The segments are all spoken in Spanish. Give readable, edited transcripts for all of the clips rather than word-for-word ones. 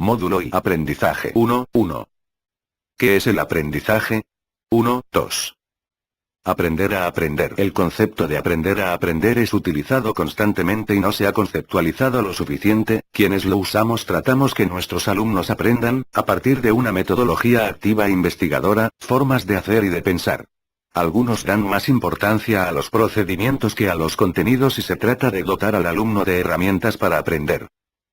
Módulo y aprendizaje 1.1. ¿Qué es el aprendizaje? 1.2. Aprender a aprender. El concepto de aprender a aprender es utilizado constantemente y no se ha conceptualizado lo suficiente. Quienes lo usamos tratamos que nuestros alumnos aprendan, a partir de una metodología activa e investigadora, formas de hacer y de pensar. Algunos dan más importancia a los procedimientos que a los contenidos y se trata de dotar al alumno de herramientas para aprender.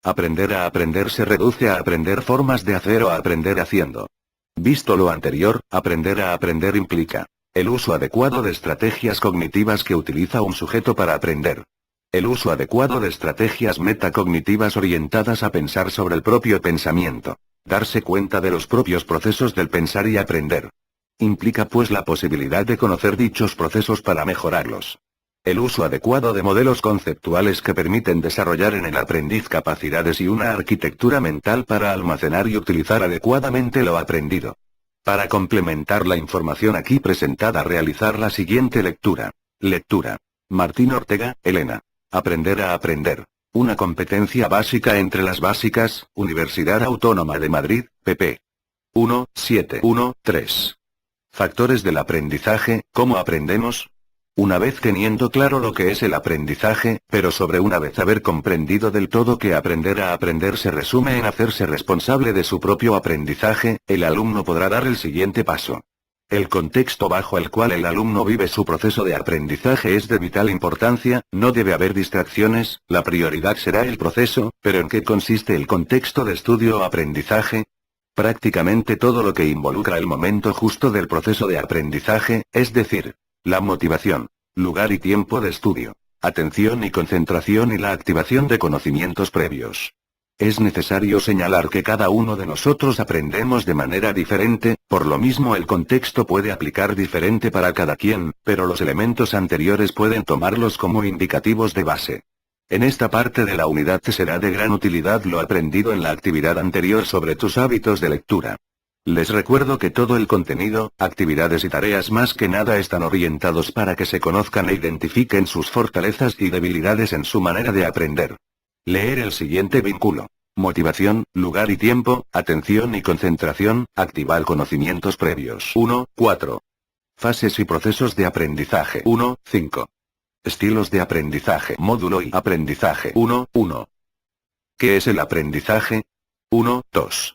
Aprender a aprender se reduce a aprender formas de hacer o a aprender haciendo. Visto lo anterior, aprender a aprender implica el uso adecuado de estrategias cognitivas que utiliza un sujeto para aprender. El uso adecuado de estrategias metacognitivas orientadas a pensar sobre el propio pensamiento. Darse cuenta de los propios procesos del pensar y aprender. Implica pues la posibilidad de conocer dichos procesos para mejorarlos. El uso adecuado de modelos conceptuales que permiten desarrollar en el aprendiz capacidades y una arquitectura mental para almacenar y utilizar adecuadamente lo aprendido. Para complementar la información aquí presentada, realizar la siguiente lectura. Lectura. Martín Ortega, Elena. Aprender a aprender. Una competencia básica entre las básicas, Universidad Autónoma de Madrid, pp. 1.7.1.3. Factores del aprendizaje, ¿cómo aprendemos? Una vez teniendo claro lo que es el aprendizaje, pero sobre una vez haber comprendido del todo que aprender a aprender se resume en hacerse responsable de su propio aprendizaje, el alumno podrá dar el siguiente paso. El contexto bajo el cual el alumno vive su proceso de aprendizaje es de vital importancia, no debe haber distracciones, la prioridad será el proceso, pero ¿en qué consiste el contexto de estudio o aprendizaje? Prácticamente todo lo que involucra el momento justo del proceso de aprendizaje, es decir, la motivación, lugar y tiempo de estudio, atención y concentración y la activación de conocimientos previos. Es necesario señalar que cada uno de nosotros aprendemos de manera diferente, por lo mismo el contexto puede aplicar diferente para cada quien, pero los elementos anteriores pueden tomarlos como indicativos de base. En esta parte de la unidad te será de gran utilidad lo aprendido en la actividad anterior sobre tus hábitos de lectura. Les recuerdo que todo el contenido, actividades y tareas más que nada están orientados para que se conozcan e identifiquen sus fortalezas y debilidades en su manera de aprender. Leer el siguiente vínculo. Motivación, lugar y tiempo, atención y concentración, activar conocimientos previos. 1.4. Fases y procesos de aprendizaje. 1.5. Estilos de aprendizaje. Módulo y aprendizaje. 1.1. ¿Qué es el aprendizaje? 1.2.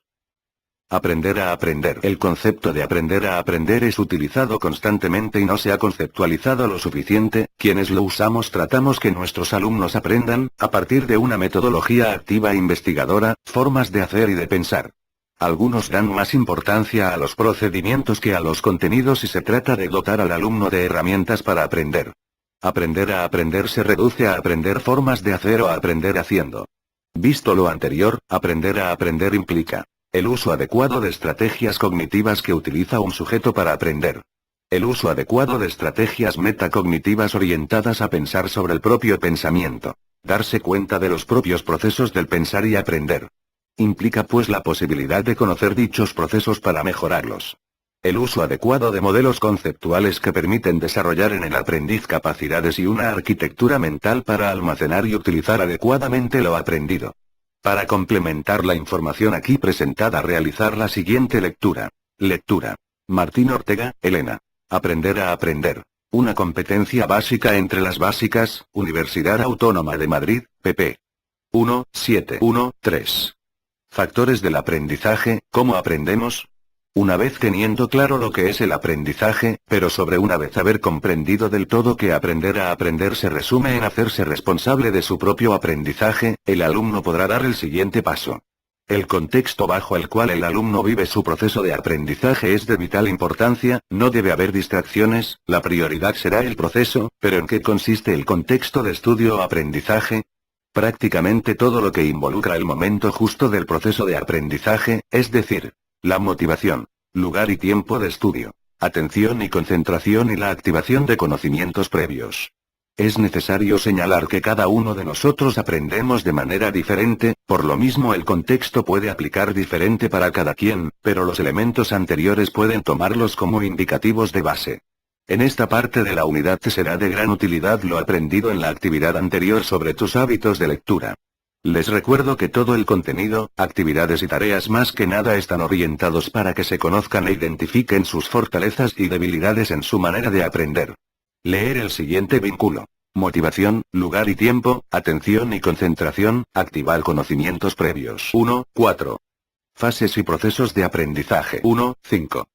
Aprender a aprender. El concepto de aprender a aprender es utilizado constantemente y no se ha conceptualizado lo suficiente. Quienes lo usamos tratamos que nuestros alumnos aprendan, a partir de una metodología activa e investigadora, formas de hacer y de pensar. Algunos dan más importancia a los procedimientos que a los contenidos y se trata de dotar al alumno de herramientas para aprender. Aprender a aprender se reduce a aprender formas de hacer o a aprender haciendo. Visto lo anterior, aprender a aprender implica el uso adecuado de estrategias cognitivas que utiliza un sujeto para aprender. El uso adecuado de estrategias metacognitivas orientadas a pensar sobre el propio pensamiento. Darse cuenta de los propios procesos del pensar y aprender. Implica pues la posibilidad de conocer dichos procesos para mejorarlos. El uso adecuado de modelos conceptuales que permiten desarrollar en el aprendiz capacidades y una arquitectura mental para almacenar y utilizar adecuadamente lo aprendido. Para complementar la información aquí presentada, realizar la siguiente lectura. Lectura. Martín Ortega, Elena. Aprender a aprender. Una competencia básica entre las básicas, Universidad Autónoma de Madrid, pp. 1.7.1.3. Factores del aprendizaje, ¿cómo aprendemos? Una vez teniendo claro lo que es el aprendizaje, pero sobre una vez haber comprendido del todo que aprender a aprender se resume en hacerse responsable de su propio aprendizaje, el alumno podrá dar el siguiente paso. El contexto bajo el cual el alumno vive su proceso de aprendizaje es de vital importancia, no debe haber distracciones, la prioridad será el proceso, pero ¿en qué consiste el contexto de estudio o aprendizaje? Prácticamente todo lo que involucra el momento justo del proceso de aprendizaje, es decir, la motivación, lugar y tiempo de estudio, atención y concentración y la activación de conocimientos previos. Es necesario señalar que cada uno de nosotros aprendemos de manera diferente, por lo mismo el contexto puede aplicar diferente para cada quien, pero los elementos anteriores pueden tomarlos como indicativos de base. En esta parte de la unidad te será de gran utilidad lo aprendido en la actividad anterior sobre tus hábitos de lectura. Les recuerdo que todo el contenido, actividades y tareas más que nada están orientados para que se conozcan e identifiquen sus fortalezas y debilidades en su manera de aprender. Leer el siguiente vínculo. Motivación, lugar y tiempo, atención y concentración, activar conocimientos previos. 1.4. Fases y procesos de aprendizaje. 1.5.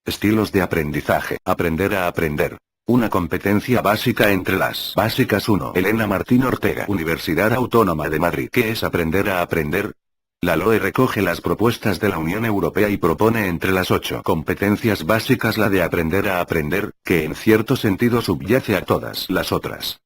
Estilos de aprendizaje. Aprender a aprender. Una competencia básica entre las básicas 1. Elena Martín Ortega, Universidad Autónoma de Madrid. ¿Qué es aprender a aprender? La LOE recoge las propuestas de la Unión Europea y propone entre las 8 competencias básicas la de aprender a aprender, que en cierto sentido subyace a todas las otras.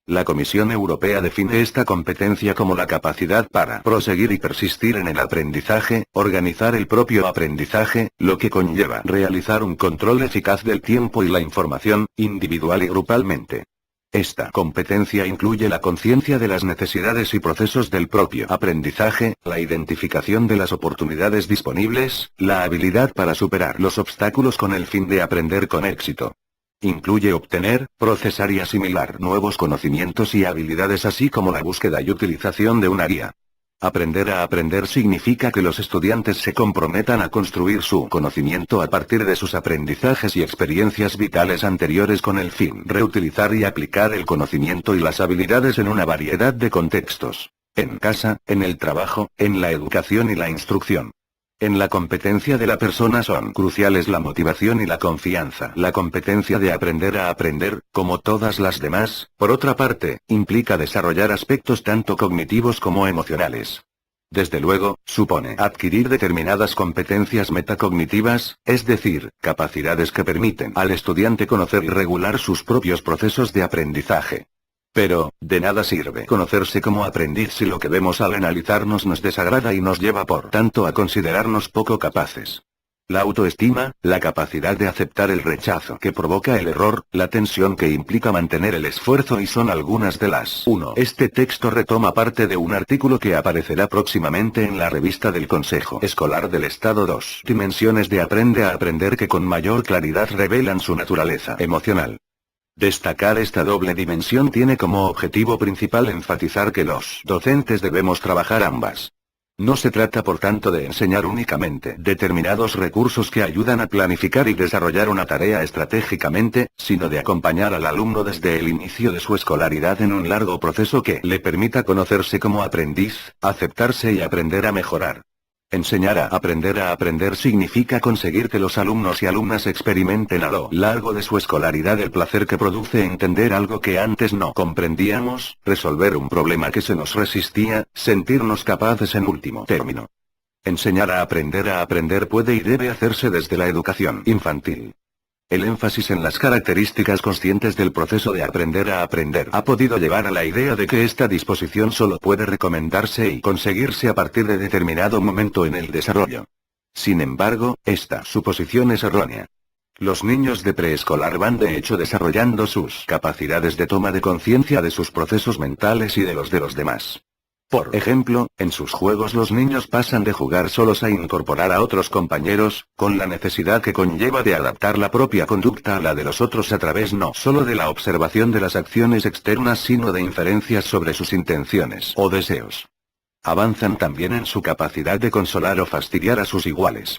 La Comisión Europea define esta competencia como la capacidad para proseguir y persistir en el aprendizaje, organizar el propio aprendizaje, lo que conlleva realizar un control eficaz del tiempo y la información, individual y grupalmente. Esta competencia incluye la conciencia de las necesidades y procesos del propio aprendizaje, la identificación de las oportunidades disponibles, la habilidad para superar los obstáculos con el fin de aprender con éxito. Incluye obtener, procesar y asimilar nuevos conocimientos y habilidades así como la búsqueda y utilización de una guía. Aprender a aprender significa que los estudiantes se comprometan a construir su conocimiento a partir de sus aprendizajes y experiencias vitales anteriores con el fin de reutilizar y aplicar el conocimiento y las habilidades en una variedad de contextos. En casa, en el trabajo, en la educación y la instrucción. En la competencia de la persona son cruciales la motivación y la confianza. La competencia de aprender a aprender, como todas las demás, por otra parte, implica desarrollar aspectos tanto cognitivos como emocionales. Desde luego, supone adquirir determinadas competencias metacognitivas, es decir, capacidades que permiten al estudiante conocer y regular sus propios procesos de aprendizaje. Pero, de nada sirve conocerse como aprendiz si lo que vemos al analizarnos nos desagrada y nos lleva por tanto a considerarnos poco capaces. La autoestima, la capacidad de aceptar el rechazo que provoca el error, la tensión que implica mantener el esfuerzo y son algunas de las 1. Este texto retoma parte de un artículo que aparecerá próximamente en la revista del Consejo Escolar del Estado 2. Dimensiones de aprende a aprender que con mayor claridad revelan su naturaleza emocional. Destacar esta doble dimensión tiene como objetivo principal enfatizar que los docentes debemos trabajar ambas. No se trata por tanto de enseñar únicamente determinados recursos que ayudan a planificar y desarrollar una tarea estratégicamente, sino de acompañar al alumno desde el inicio de su escolaridad en un largo proceso que le permita conocerse como aprendiz, aceptarse y aprender a mejorar. Enseñar a aprender significa conseguir que los alumnos y alumnas experimenten a lo largo de su escolaridad el placer que produce entender algo que antes no comprendíamos, resolver un problema que se nos resistía, sentirnos capaces en último término. Enseñar a aprender puede y debe hacerse desde la educación infantil. El énfasis en las características conscientes del proceso de aprender a aprender ha podido llevar a la idea de que esta disposición solo puede recomendarse y conseguirse a partir de determinado momento en el desarrollo. Sin embargo, esta suposición es errónea. Los niños de preescolar van de hecho desarrollando sus capacidades de toma de conciencia de sus procesos mentales y de los demás. Por ejemplo, en sus juegos los niños pasan de jugar solos a incorporar a otros compañeros, con la necesidad que conlleva de adaptar la propia conducta a la de los otros a través no solo de la observación de las acciones externas sino de inferencias sobre sus intenciones o deseos. Avanzan también en su capacidad de consolar o fastidiar a sus iguales.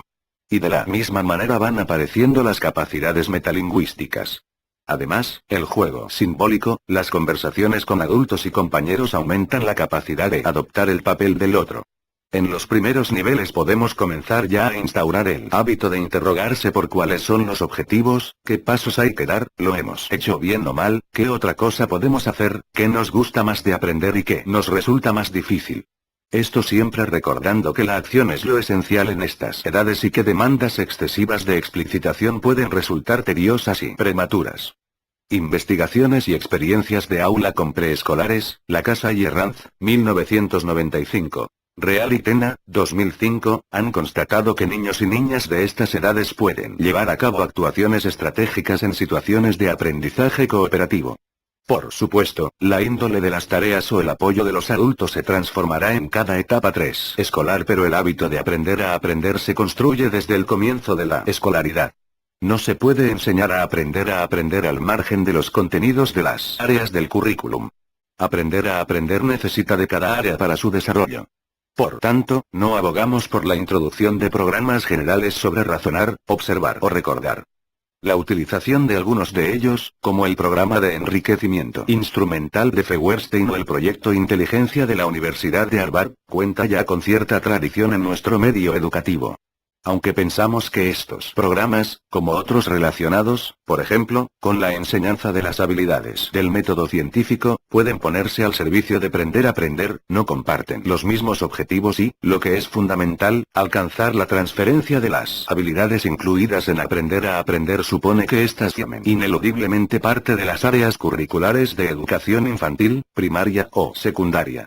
Y de la misma manera van apareciendo las capacidades metalingüísticas. Además, el juego simbólico, las conversaciones con adultos y compañeros aumentan la capacidad de adoptar el papel del otro. En los primeros niveles podemos comenzar ya a instaurar el hábito de interrogarse por cuáles son los objetivos, qué pasos hay que dar, lo hemos hecho bien o mal, qué otra cosa podemos hacer, qué nos gusta más de aprender y qué nos resulta más difícil. Esto siempre recordando que la acción es lo esencial en estas edades y que demandas excesivas de explicitación pueden resultar tediosas y prematuras. Investigaciones y experiencias de aula con preescolares, La Casa y Herranz, 1995. Real y Tena, 2005, han constatado que niños y niñas de estas edades pueden llevar a cabo actuaciones estratégicas en situaciones de aprendizaje cooperativo. Por supuesto, la índole de las tareas o el apoyo de los adultos se transformará en cada etapa escolar, pero el hábito de aprender a aprender se construye desde el comienzo de la escolaridad. No se puede enseñar a aprender al margen de los contenidos de las áreas del currículum. Aprender a aprender necesita de cada área para su desarrollo. Por tanto, no abogamos por la introducción de programas generales sobre razonar, observar o recordar. La utilización de algunos de ellos, como el programa de enriquecimiento instrumental de Feuerstein o el proyecto Inteligencia de la Universidad de Harvard, cuenta ya con cierta tradición en nuestro medio educativo. Aunque pensamos que estos programas, como otros relacionados, por ejemplo, con la enseñanza de las habilidades del método científico, pueden ponerse al servicio de aprender a aprender, no comparten los mismos objetivos y, lo que es fundamental, alcanzar la transferencia de las habilidades incluidas en aprender a aprender supone que éstas formen ineludiblemente parte de las áreas curriculares de educación infantil, primaria o secundaria.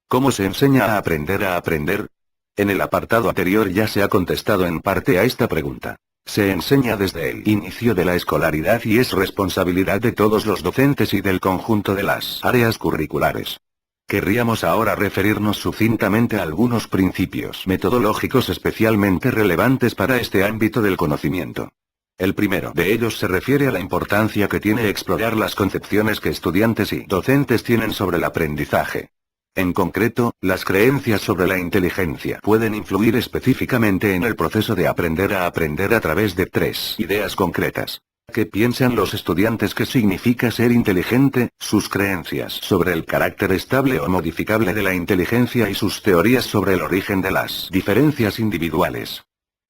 ¿Cómo se enseña a aprender a aprender? En el apartado anterior ya se ha contestado en parte a esta pregunta. Se enseña desde el inicio de la escolaridad y es responsabilidad de todos los docentes y del conjunto de las áreas curriculares. Querríamos ahora referirnos sucintamente a algunos principios metodológicos especialmente relevantes para este ámbito del conocimiento. El primero de ellos se refiere a la importancia que tiene explorar las concepciones que estudiantes y docentes tienen sobre el aprendizaje. En concreto, las creencias sobre la inteligencia pueden influir específicamente en el proceso de aprender a aprender a través de tres ideas concretas. ¿Qué piensan los estudiantes que significa ser inteligente? Sus creencias sobre el carácter estable o modificable de la inteligencia y sus teorías sobre el origen de las diferencias individuales.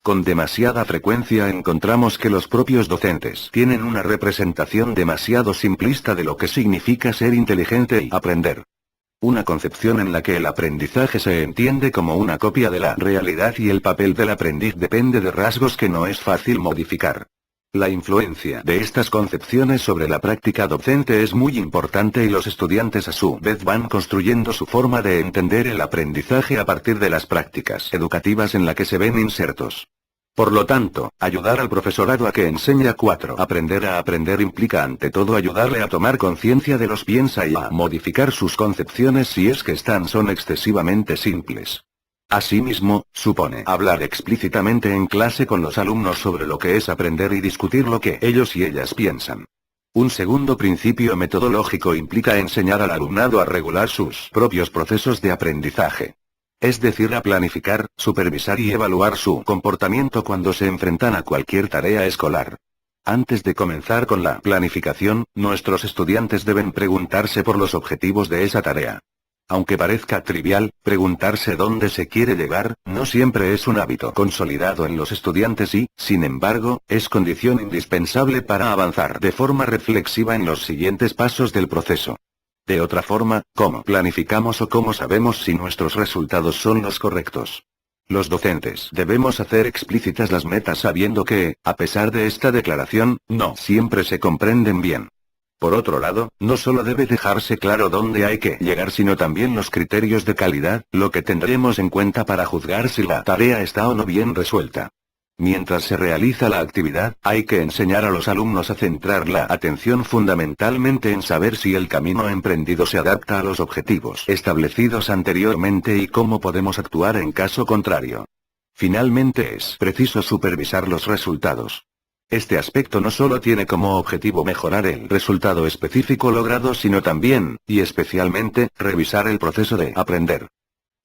Con demasiada frecuencia encontramos que los propios docentes tienen una representación demasiado simplista de lo que significa ser inteligente y aprender. Una concepción en la que el aprendizaje se entiende como una copia de la realidad y el papel del aprendiz depende de rasgos que no es fácil modificar. La influencia de estas concepciones sobre la práctica docente es muy importante y los estudiantes a su vez van construyendo su forma de entender el aprendizaje a partir de las prácticas educativas en la que se ven insertos. Por lo tanto, ayudar al profesorado a que enseñe a aprender a aprender implica ante todo ayudarle a tomar conciencia de los piensa y a modificar sus concepciones si es que son excesivamente simples. Asimismo, supone hablar explícitamente en clase con los alumnos sobre lo que es aprender y discutir lo que ellos y ellas piensan. Un segundo principio metodológico implica enseñar al alumnado a regular sus propios procesos de aprendizaje. Es decir, a planificar, supervisar y evaluar su comportamiento cuando se enfrentan a cualquier tarea escolar. Antes de comenzar con la planificación, nuestros estudiantes deben preguntarse por los objetivos de esa tarea. Aunque parezca trivial, preguntarse dónde se quiere llegar, no siempre es un hábito consolidado en los estudiantes y, sin embargo, es condición indispensable para avanzar de forma reflexiva en los siguientes pasos del proceso. De otra forma, ¿cómo planificamos o cómo sabemos si nuestros resultados son los correctos? Los docentes debemos hacer explícitas las metas sabiendo que, a pesar de esta declaración, no siempre se comprenden bien. Por otro lado, no solo debe dejarse claro dónde hay que llegar sino también los criterios de calidad, lo que tendremos en cuenta para juzgar si la tarea está o no bien resuelta. Mientras se realiza la actividad, hay que enseñar a los alumnos a centrar la atención fundamentalmente en saber si el camino emprendido se adapta a los objetivos establecidos anteriormente y cómo podemos actuar en caso contrario. Finalmente es preciso supervisar los resultados. Este aspecto no solo tiene como objetivo mejorar el resultado específico logrado sino también, y especialmente, revisar el proceso de aprender.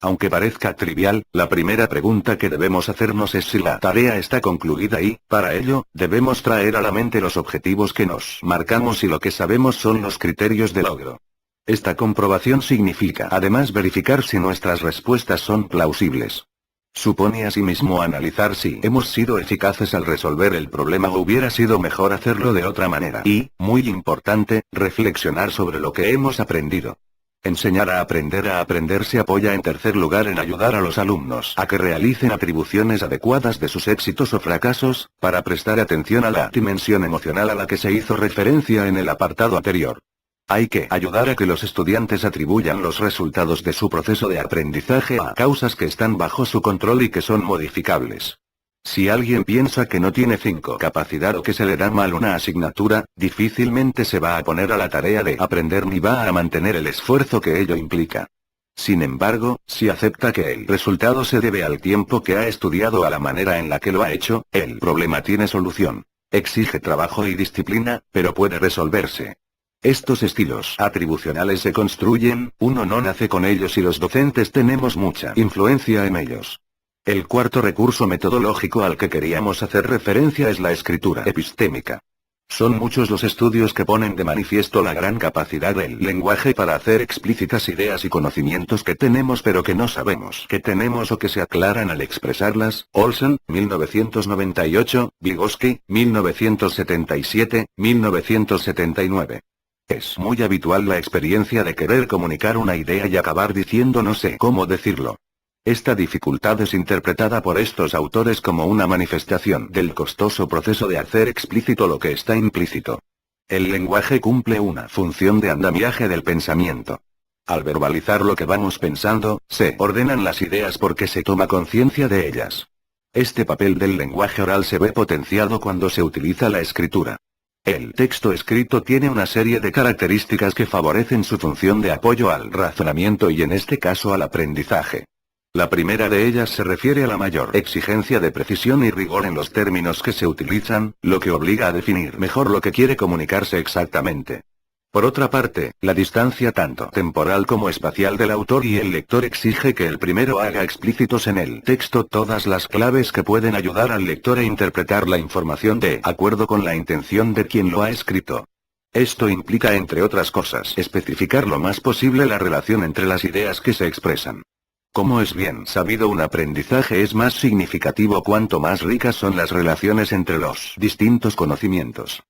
Aunque parezca trivial, la primera pregunta que debemos hacernos es si la tarea está concluida y, para ello, debemos traer a la mente los objetivos que nos marcamos y lo que sabemos son los criterios de logro. Esta comprobación significa además verificar si nuestras respuestas son plausibles. Supone asimismo analizar si hemos sido eficaces al resolver el problema o hubiera sido mejor hacerlo de otra manera y, muy importante, reflexionar sobre lo que hemos aprendido. Enseñar a aprender se apoya en tercer lugar en ayudar a los alumnos a que realicen atribuciones adecuadas de sus éxitos o fracasos, para prestar atención a la dimensión emocional a la que se hizo referencia en el apartado anterior. Hay que ayudar a que los estudiantes atribuyan los resultados de su proceso de aprendizaje a causas que están bajo su control y que son modificables. Si alguien piensa que no tiene capacidad o que se le da mal una asignatura, difícilmente se va a poner a la tarea de aprender ni va a mantener el esfuerzo que ello implica. Sin embargo, si acepta que el resultado se debe al tiempo que ha estudiado o a la manera en la que lo ha hecho, el problema tiene solución. Exige trabajo y disciplina, pero puede resolverse. Estos estilos atribucionales se construyen, uno no nace con ellos y los docentes tenemos mucha influencia en ellos. El cuarto recurso metodológico al que queríamos hacer referencia es la escritura epistémica. Son muchos los estudios que ponen de manifiesto la gran capacidad del lenguaje para hacer explícitas ideas y conocimientos que tenemos pero que no sabemos que tenemos o que se aclaran al expresarlas. Olsen, 1998, Vygotsky, 1977, 1979. Es muy habitual la experiencia de querer comunicar una idea y acabar diciendo no sé cómo decirlo. Esta dificultad es interpretada por estos autores como una manifestación del costoso proceso de hacer explícito lo que está implícito. El lenguaje cumple una función de andamiaje del pensamiento. Al verbalizar lo que vamos pensando, se ordenan las ideas porque se toma conciencia de ellas. Este papel del lenguaje oral se ve potenciado cuando se utiliza la escritura. El texto escrito tiene una serie de características que favorecen su función de apoyo al razonamiento y en este caso al aprendizaje. La primera de ellas se refiere a la mayor exigencia de precisión y rigor en los términos que se utilizan, lo que obliga a definir mejor lo que quiere comunicarse exactamente. Por otra parte, la distancia tanto temporal como espacial del autor y el lector exige que el primero haga explícitos en el texto todas las claves que pueden ayudar al lector a interpretar la información de acuerdo con la intención de quien lo ha escrito. Esto implica, entre otras cosas, especificar lo más posible la relación entre las ideas que se expresan. Como es bien sabido, un aprendizaje es más significativo cuanto más ricas son las relaciones entre los distintos conocimientos.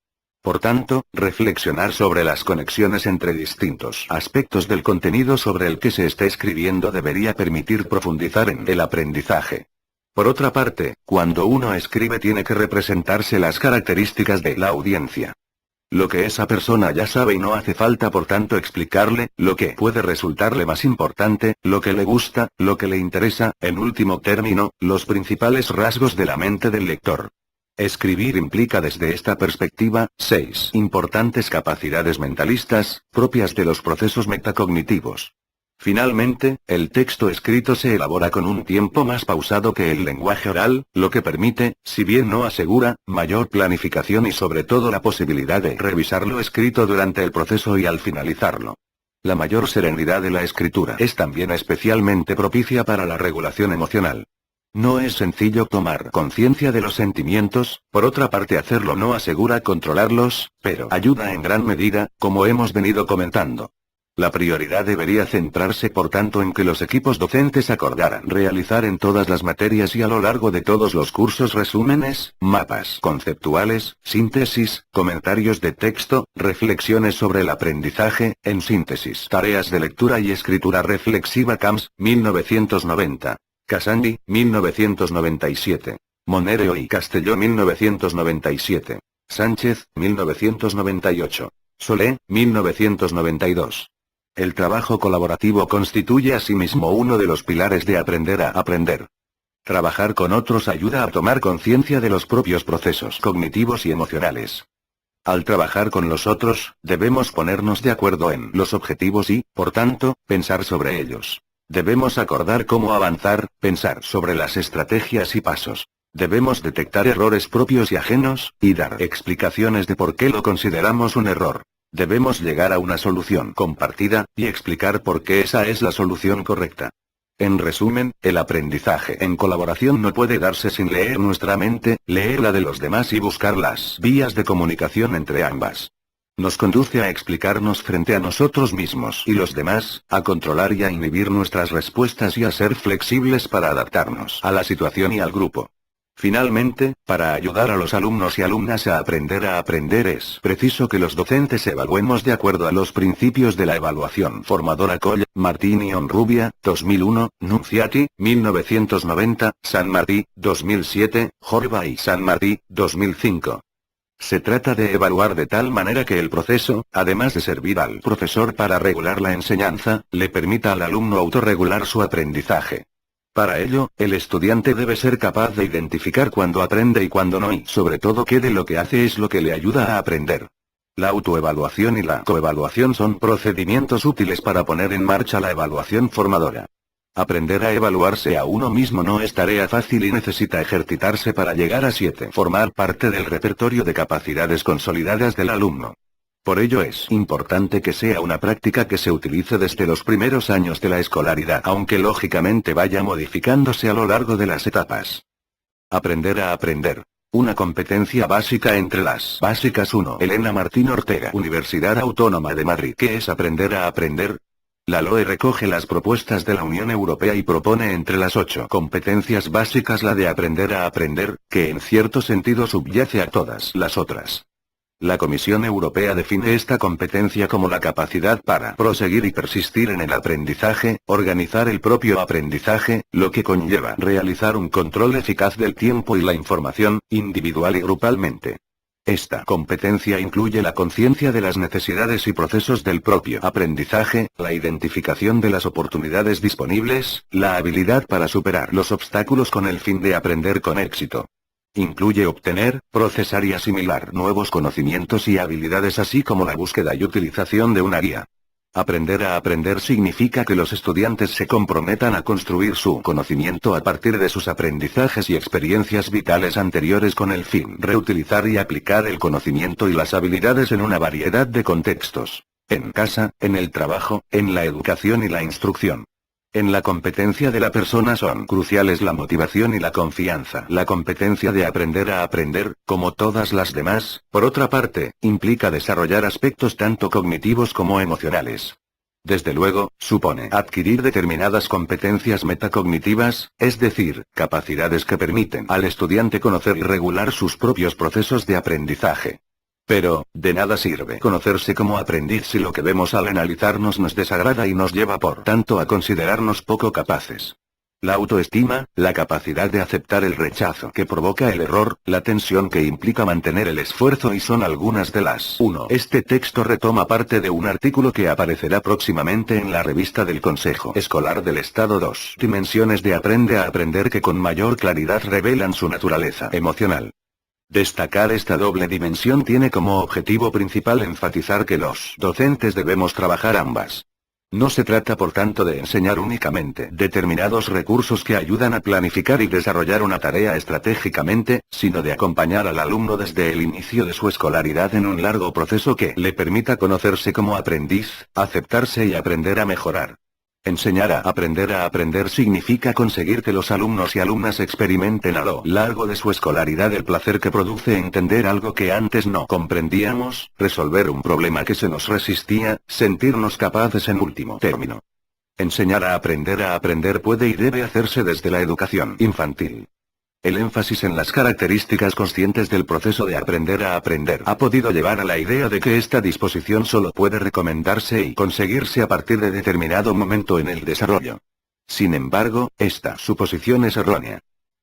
Por tanto, reflexionar sobre las conexiones entre distintos aspectos del contenido sobre el que se esté escribiendo debería permitir profundizar en el aprendizaje. Por otra parte, cuando uno escribe tiene que representarse las características de la audiencia. Lo que esa persona ya sabe y no hace falta por tanto explicarle, lo que puede resultarle más importante, lo que le gusta, lo que le interesa, en último término, los principales rasgos de la mente del lector. Escribir implica desde esta perspectiva, 6 importantes capacidades mentalistas, propias de los procesos metacognitivos. Finalmente, el texto escrito se elabora con un tiempo más pausado que el lenguaje oral, lo que permite, si bien no asegura, mayor planificación y sobre todo la posibilidad de revisar lo escrito durante el proceso y al finalizarlo. La mayor serenidad de la escritura es también especialmente propicia para la regulación emocional. No es sencillo tomar conciencia de los sentimientos, por otra parte hacerlo no asegura controlarlos, pero ayuda en gran medida, como hemos venido comentando. La prioridad debería centrarse por tanto en que los equipos docentes acordaran realizar en todas las materias y a lo largo de todos los cursos resúmenes, mapas conceptuales, síntesis, comentarios de texto, reflexiones sobre el aprendizaje, en síntesis, tareas de lectura y escritura reflexiva. Camps, 1990. Casandi, 1997. Monero y Castelló, 1997. Sánchez, 1998. Solé, 1992. El trabajo colaborativo constituye asimismo uno de los pilares de aprender a aprender. Trabajar con otros ayuda a tomar conciencia de los propios procesos cognitivos y emocionales. Al trabajar con los otros, debemos ponernos de acuerdo en los objetivos y, por tanto, pensar sobre ellos. Debemos acordar cómo avanzar, pensar sobre las estrategias y pasos. Debemos detectar errores propios y ajenos, y dar explicaciones de por qué lo consideramos un error. Debemos llegar a una solución compartida, y explicar por qué esa es la solución correcta. En resumen, el aprendizaje en colaboración no puede darse sin leer nuestra mente, leer la de los demás y buscar las vías de comunicación entre ambas. Nos conduce a explicarnos frente a nosotros mismos y los demás, a controlar y a inhibir nuestras respuestas y a ser flexibles para adaptarnos a la situación y al grupo. Finalmente, para ayudar a los alumnos y alumnas a aprender es preciso que los docentes evaluemos de acuerdo a los principios de la evaluación formadora. Coll, Martín y Onrubia, 2001, Nunziati, 1990, San Martí, 2007, Jorba y San Martí, 2005. Se trata de evaluar de tal manera que el proceso, además de servir al profesor para regular la enseñanza, le permita al alumno autorregular su aprendizaje. Para ello, el estudiante debe ser capaz de identificar cuándo aprende y cuándo no y, sobre todo, qué de lo que hace es lo que le ayuda a aprender. La autoevaluación y la coevaluación son procedimientos útiles para poner en marcha la evaluación formadora. Aprender a evaluarse a uno mismo no es tarea fácil y necesita ejercitarse para llegar a 7. Formar parte del repertorio de capacidades consolidadas del alumno. Por ello es importante que sea una práctica que se utilice desde los primeros años de la escolaridad, aunque lógicamente vaya modificándose a lo largo de las etapas. Aprender a aprender. Una competencia básica entre las básicas 1. Elena Martín Ortega, Universidad Autónoma de Madrid. ¿Qué es aprender a aprender? La LOE recoge las propuestas de la Unión Europea y propone entre las 8 competencias básicas la de aprender a aprender, que en cierto sentido subyace a todas las otras. La Comisión Europea define esta competencia como la capacidad para proseguir y persistir en el aprendizaje, organizar el propio aprendizaje, lo que conlleva realizar un control eficaz del tiempo y la información, individual y grupalmente. Esta competencia incluye la conciencia de las necesidades y procesos del propio aprendizaje, la identificación de las oportunidades disponibles, la habilidad para superar los obstáculos con el fin de aprender con éxito. Incluye obtener, procesar y asimilar nuevos conocimientos y habilidades así como la búsqueda y utilización de una guía. Aprender a aprender significa que los estudiantes se comprometan a construir su conocimiento a partir de sus aprendizajes y experiencias vitales anteriores con el fin de reutilizar y aplicar el conocimiento y las habilidades en una variedad de contextos. En casa, en el trabajo, en la educación y la instrucción. En la competencia de la persona son cruciales la motivación y la confianza. La competencia de aprender a aprender, como todas las demás, por otra parte, implica desarrollar aspectos tanto cognitivos como emocionales. Desde luego, supone adquirir determinadas competencias metacognitivas, es decir, capacidades que permiten al estudiante conocer y regular sus propios procesos de aprendizaje. Pero, de nada sirve conocerse como aprendiz si lo que vemos al analizarnos nos desagrada y nos lleva por tanto a considerarnos poco capaces. La autoestima, la capacidad de aceptar el rechazo que provoca el error, la tensión que implica mantener el esfuerzo y son algunas de las 1. Este texto retoma parte de un artículo que aparecerá próximamente en la revista del Consejo Escolar del Estado 2. Dimensiones de aprende a aprender que con mayor claridad revelan su naturaleza emocional. Destacar esta doble dimensión tiene como objetivo principal enfatizar que los docentes debemos trabajar ambas. No se trata por tanto de enseñar únicamente determinados recursos que ayudan a planificar y desarrollar una tarea estratégicamente, sino de acompañar al alumno desde el inicio de su escolaridad en un largo proceso que le permita conocerse como aprendiz, aceptarse y aprender a mejorar. Enseñar a aprender significa conseguir que los alumnos y alumnas experimenten a lo largo de su escolaridad el placer que produce entender algo que antes no comprendíamos, resolver un problema que se nos resistía, sentirnos capaces en último término. Enseñar a aprender puede y debe hacerse desde la educación infantil. El énfasis en las características conscientes del proceso de aprender a aprender ha podido llevar a la idea de que esta disposición solo puede recomendarse y conseguirse a partir de determinado momento en el desarrollo. Sin embargo, esta suposición es errónea.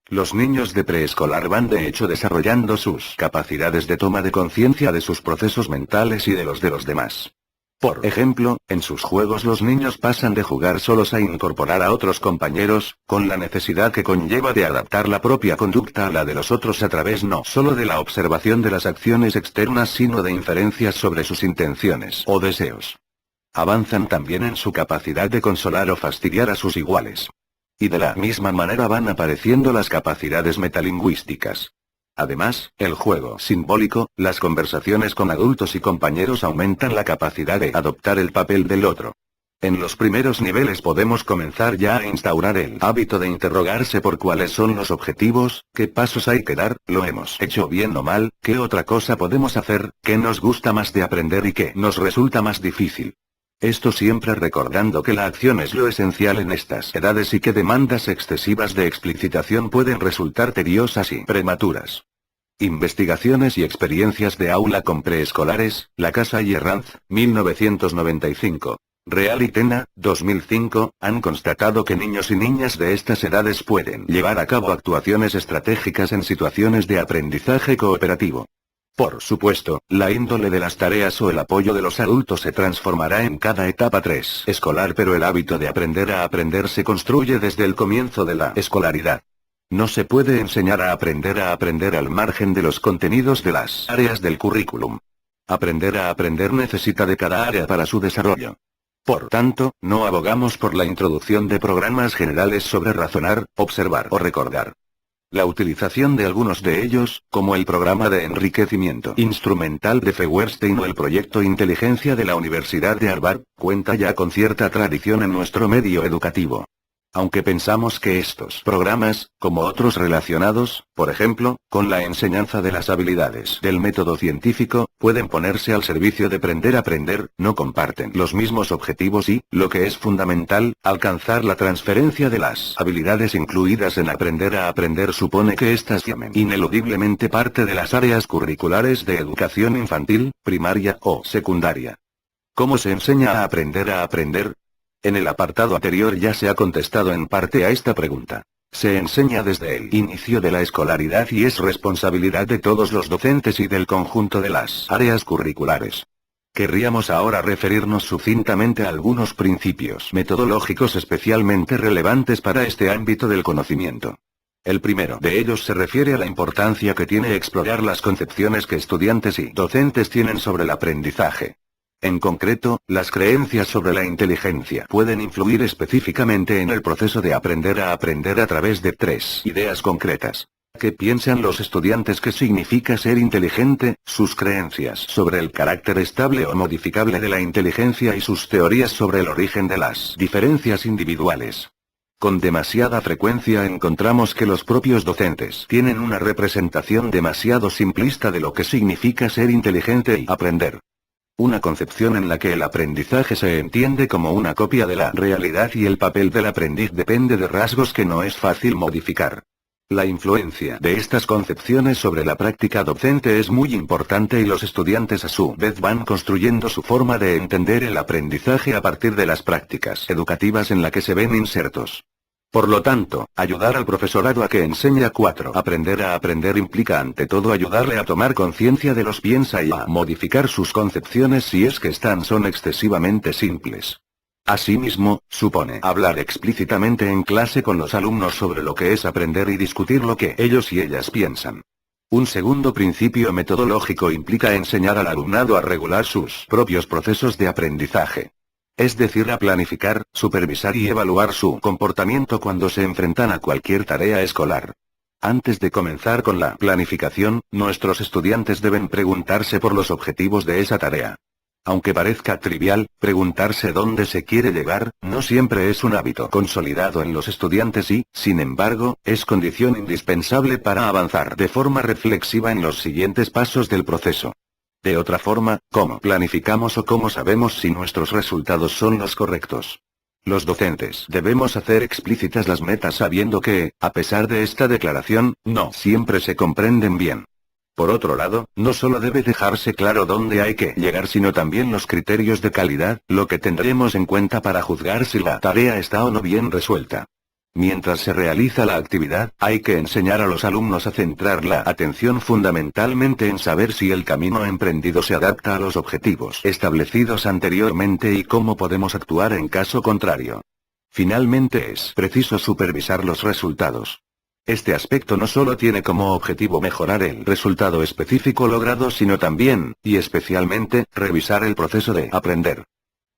Los niños de preescolar van de hecho desarrollando sus capacidades de toma de conciencia de sus procesos mentales y de los demás. Por ejemplo, en sus juegos los niños pasan de jugar solos a incorporar a otros compañeros, con la necesidad que conlleva de adaptar la propia conducta a la de los otros a través no solo de la observación de las acciones externas sino de inferencias sobre sus intenciones o deseos. Avanzan también en su capacidad de consolar o fastidiar a sus iguales. Y de la misma manera van apareciendo las capacidades metalingüísticas. Además, el juego simbólico, las conversaciones con adultos y compañeros aumentan la capacidad de adoptar el papel del otro. En los primeros niveles podemos comenzar ya a instaurar el hábito de interrogarse por cuáles son los objetivos, qué pasos hay que dar, lo hemos hecho bien o mal, qué otra cosa podemos hacer, qué nos gusta más de aprender y qué nos resulta más difícil. Esto siempre recordando que la acción es lo esencial en estas edades y que demandas excesivas de explicitación pueden resultar tediosas y prematuras. Investigaciones y experiencias de aula con preescolares, La Casa y Herranz, 1995. Real y Tena, 2005, han constatado que niños y niñas de estas edades pueden llevar a cabo actuaciones estratégicas en situaciones de aprendizaje cooperativo. Por supuesto, la índole de las tareas o el apoyo de los adultos se transformará en cada etapa escolar, pero el hábito de aprender a aprender se construye desde el comienzo de la escolaridad. No se puede enseñar a aprender al margen de los contenidos de las áreas del currículum. Aprender a aprender necesita de cada área para su desarrollo. Por tanto, no abogamos por la introducción de programas generales sobre razonar, observar o recordar. La utilización de algunos de ellos, como el programa de enriquecimiento instrumental de Feuerstein o el proyecto Inteligencia de la Universidad de Harvard, cuenta ya con cierta tradición en nuestro medio educativo. Aunque pensamos que estos programas, como otros relacionados, por ejemplo, con la enseñanza de las habilidades del método científico, pueden ponerse al servicio de aprender a aprender, no comparten los mismos objetivos y, lo que es fundamental, alcanzar la transferencia de las habilidades incluidas en aprender a aprender supone que éstas formen ineludiblemente parte de las áreas curriculares de educación infantil, primaria o secundaria. ¿Cómo se enseña a aprender a aprender? En el apartado anterior ya se ha contestado en parte a esta pregunta. Se enseña desde el inicio de la escolaridad y es responsabilidad de todos los docentes y del conjunto de las áreas curriculares. Querríamos ahora referirnos sucintamente a algunos principios metodológicos especialmente relevantes para este ámbito del conocimiento. El primero de ellos se refiere a la importancia que tiene explorar las concepciones que estudiantes y docentes tienen sobre el aprendizaje. En concreto, las creencias sobre la inteligencia pueden influir específicamente en el proceso de aprender a aprender a través de tres ideas concretas. ¿Qué piensan los estudiantes que significa ser inteligente? Sus creencias sobre el carácter estable o modificable de la inteligencia y sus teorías sobre el origen de las diferencias individuales. Con demasiada frecuencia encontramos que los propios docentes tienen una representación demasiado simplista de lo que significa ser inteligente y aprender. Una concepción en la que el aprendizaje se entiende como una copia de la realidad y el papel del aprendiz depende de rasgos que no es fácil modificar. La influencia de estas concepciones sobre la práctica docente es muy importante y los estudiantes a su vez van construyendo su forma de entender el aprendizaje a partir de las prácticas educativas en la que se ven insertos. Por lo tanto, ayudar al profesorado a que enseñe a aprender a aprender implica ante todo ayudarle a tomar conciencia de los piensa y a modificar sus concepciones si es que son excesivamente simples. Asimismo, supone hablar explícitamente en clase con los alumnos sobre lo que es aprender y discutir lo que ellos y ellas piensan. Un segundo principio metodológico implica enseñar al alumnado a regular sus propios procesos de aprendizaje. Es decir, a planificar, supervisar y evaluar su comportamiento cuando se enfrentan a cualquier tarea escolar. Antes de comenzar con la planificación, nuestros estudiantes deben preguntarse por los objetivos de esa tarea. Aunque parezca trivial, preguntarse dónde se quiere llegar, no siempre es un hábito consolidado en los estudiantes y, sin embargo, es condición indispensable para avanzar de forma reflexiva en los siguientes pasos del proceso. De otra forma, ¿cómo planificamos o cómo sabemos si nuestros resultados son los correctos? Los docentes debemos hacer explícitas las metas sabiendo que, a pesar de esta declaración, no siempre se comprenden bien. Por otro lado, no solo debe dejarse claro dónde hay que llegar sino también los criterios de calidad, lo que tendremos en cuenta para juzgar si la tarea está o no bien resuelta. Mientras se realiza la actividad, hay que enseñar a los alumnos a centrar la atención fundamentalmente en saber si el camino emprendido se adapta a los objetivos establecidos anteriormente y cómo podemos actuar en caso contrario. Finalmente es preciso supervisar los resultados. Este aspecto no solo tiene como objetivo mejorar el resultado específico logrado sino también, y especialmente, revisar el proceso de aprender.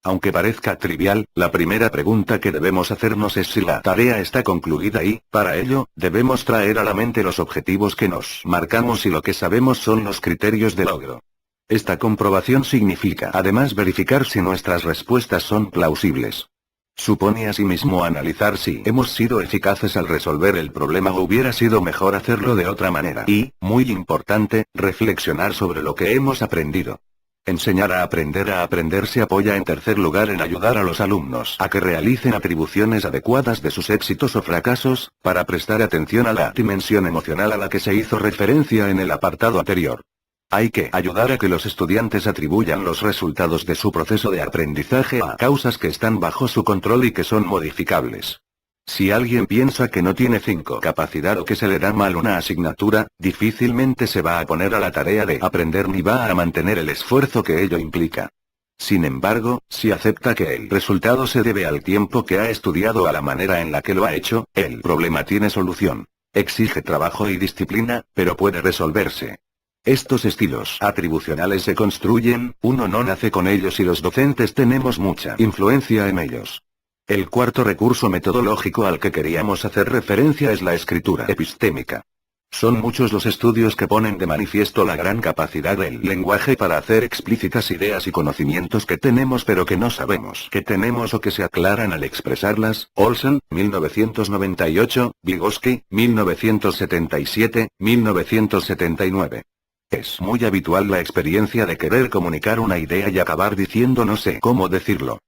Aunque parezca trivial, la primera pregunta que debemos hacernos es si la tarea está concluida y, para ello, debemos traer a la mente los objetivos que nos marcamos y lo que sabemos son los criterios de logro. Esta comprobación significa además verificar si nuestras respuestas son plausibles. Supone asimismo analizar si hemos sido eficaces al resolver el problema o hubiera sido mejor hacerlo de otra manera y, muy importante, reflexionar sobre lo que hemos aprendido. Enseñar a aprender se apoya en tercer lugar en ayudar a los alumnos a que realicen atribuciones adecuadas de sus éxitos o fracasos, para prestar atención a la dimensión emocional a la que se hizo referencia en el apartado anterior. Hay que ayudar a que los estudiantes atribuyan los resultados de su proceso de aprendizaje a causas que están bajo su control y que son modificables. Si alguien piensa que no tiene capacidad o que se le da mal una asignatura, difícilmente se va a poner a la tarea de aprender ni va a mantener el esfuerzo que ello implica. Sin embargo, si acepta que el resultado se debe al tiempo que ha estudiado o a la manera en la que lo ha hecho, el problema tiene solución. Exige trabajo y disciplina, pero puede resolverse. Estos estilos atribucionales se construyen, uno no nace con ellos y los docentes tenemos mucha influencia en ellos. El cuarto recurso metodológico al que queríamos hacer referencia es la escritura epistémica. Son muchos los estudios que ponen de manifiesto la gran capacidad del lenguaje para hacer explícitas ideas y conocimientos que tenemos pero que no sabemos que tenemos o que se aclaran al expresarlas. Olson, 1998, Vygotsky, 1977, 1979. Es muy habitual la experiencia de querer comunicar una idea y acabar diciendo no sé cómo decirlo.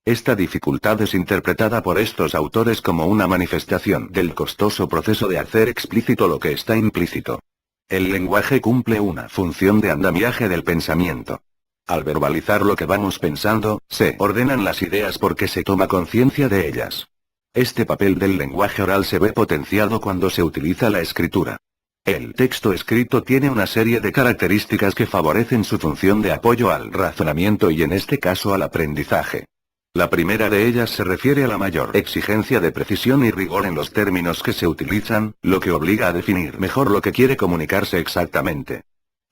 Esta dificultad es interpretada por estos autores como una manifestación del costoso proceso de hacer explícito lo que está implícito. El lenguaje cumple una función de andamiaje del pensamiento. Al verbalizar lo que vamos pensando, se ordenan las ideas porque se toma conciencia de ellas. Este papel del lenguaje oral se ve potenciado cuando se utiliza la escritura. El texto escrito tiene una serie de características que favorecen su función de apoyo al razonamiento y en este caso al aprendizaje. La primera de ellas se refiere a la mayor exigencia de precisión y rigor en los términos que se utilizan, lo que obliga a definir mejor lo que quiere comunicarse exactamente.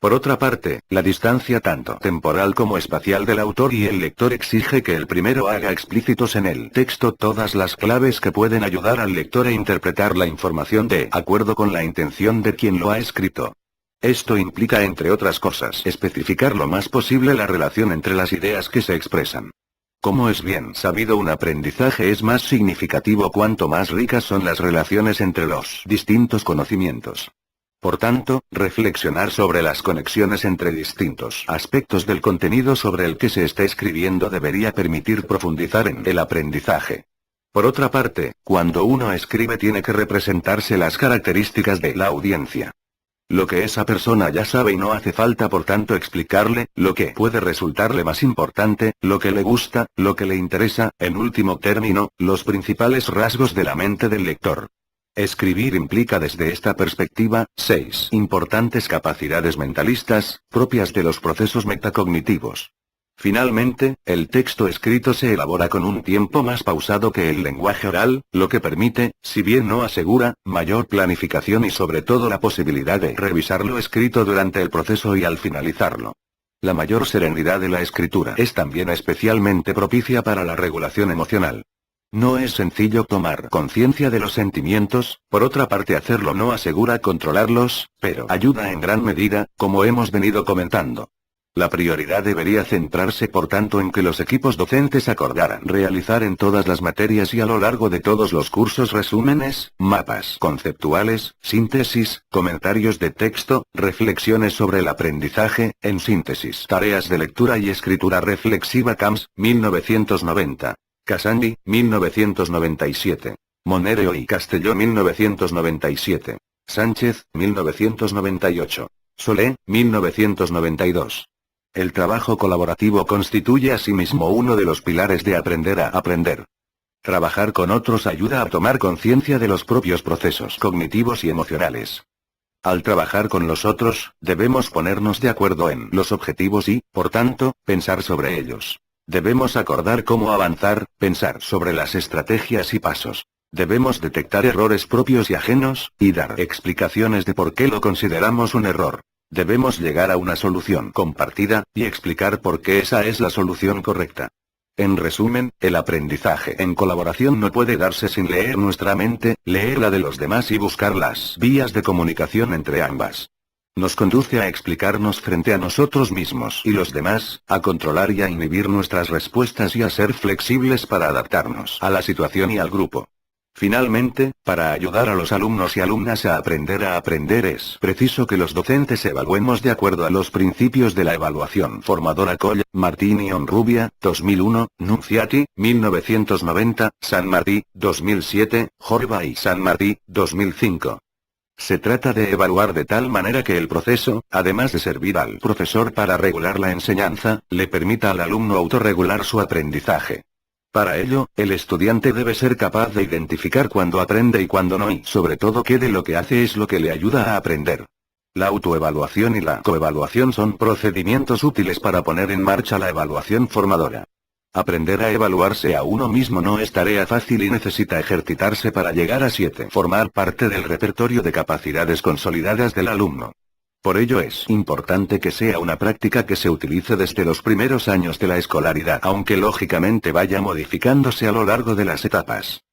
Por otra parte, la distancia tanto temporal como espacial del autor y el lector exige que el primero haga explícitos en el texto todas las claves que pueden ayudar al lector a interpretar la información de acuerdo con la intención de quien lo ha escrito. Esto implica, entre otras cosas, especificar lo más posible la relación entre las ideas que se expresan. Como es bien sabido, un aprendizaje es más significativo cuanto más ricas son las relaciones entre los distintos conocimientos. Por tanto, reflexionar sobre las conexiones entre distintos aspectos del contenido sobre el que se está escribiendo debería permitir profundizar en el aprendizaje. Por otra parte, cuando uno escribe tiene que representarse las características de la audiencia. Lo que esa persona ya sabe y no hace falta por tanto explicarle, lo que puede resultarle más importante, lo que le gusta, lo que le interesa, en último término, los principales rasgos de la mente del lector. Escribir implica desde esta perspectiva, 6 importantes capacidades mentalistas, propias de los procesos metacognitivos. Finalmente, el texto escrito se elabora con un tiempo más pausado que el lenguaje oral, lo que permite, si bien no asegura, mayor planificación y sobre todo la posibilidad de revisar lo escrito durante el proceso y al finalizarlo. La mayor serenidad de la escritura es también especialmente propicia para la regulación emocional. No es sencillo tomar conciencia de los sentimientos, por otra parte hacerlo no asegura controlarlos, pero ayuda en gran medida, como hemos venido comentando. La prioridad debería centrarse por tanto en que los equipos docentes acordaran realizar en todas las materias y a lo largo de todos los cursos resúmenes, mapas conceptuales, síntesis, comentarios de texto, reflexiones sobre el aprendizaje, en síntesis tareas de lectura y escritura reflexiva Camps, 1990. Casandi, 1997. Monero y Castelló 1997. Sánchez, 1998. Solé, 1992. El trabajo colaborativo constituye asimismo uno de los pilares de aprender a aprender. Trabajar con otros ayuda a tomar conciencia de los propios procesos cognitivos y emocionales. Al trabajar con los otros, debemos ponernos de acuerdo en los objetivos y, por tanto, pensar sobre ellos. Debemos acordar cómo avanzar, pensar sobre las estrategias y pasos. Debemos detectar errores propios y ajenos, y dar explicaciones de por qué lo consideramos un error. Debemos llegar a una solución compartida, y explicar por qué esa es la solución correcta. En resumen, el aprendizaje en colaboración no puede darse sin leer nuestra mente, leer la de los demás y buscar las vías de comunicación entre ambas. Nos conduce a explicarnos frente a nosotros mismos y los demás, a controlar y a inhibir nuestras respuestas y a ser flexibles para adaptarnos a la situación y al grupo. Finalmente, para ayudar a los alumnos y alumnas a aprender es preciso que los docentes evaluemos de acuerdo a los principios de la evaluación formadora Coll, Martín y Onrubia, 2001, Nunziati, 1990, San Martí, 2007, Jorba y San Martí, 2005. Se trata de evaluar de tal manera que el proceso, además de servir al profesor para regular la enseñanza, le permita al alumno autorregular su aprendizaje. Para ello, el estudiante debe ser capaz de identificar cuándo aprende y cuándo no y, sobre todo, qué de lo que hace es lo que le ayuda a aprender. La autoevaluación y la coevaluación son procedimientos útiles para poner en marcha la evaluación formadora. Aprender a evaluarse a uno mismo no es tarea fácil y necesita ejercitarse para llegar a 7. Formar parte del repertorio de capacidades consolidadas del alumno. Por ello es importante que sea una práctica que se utilice desde los primeros años de la escolaridad, aunque lógicamente vaya modificándose a lo largo de las etapas.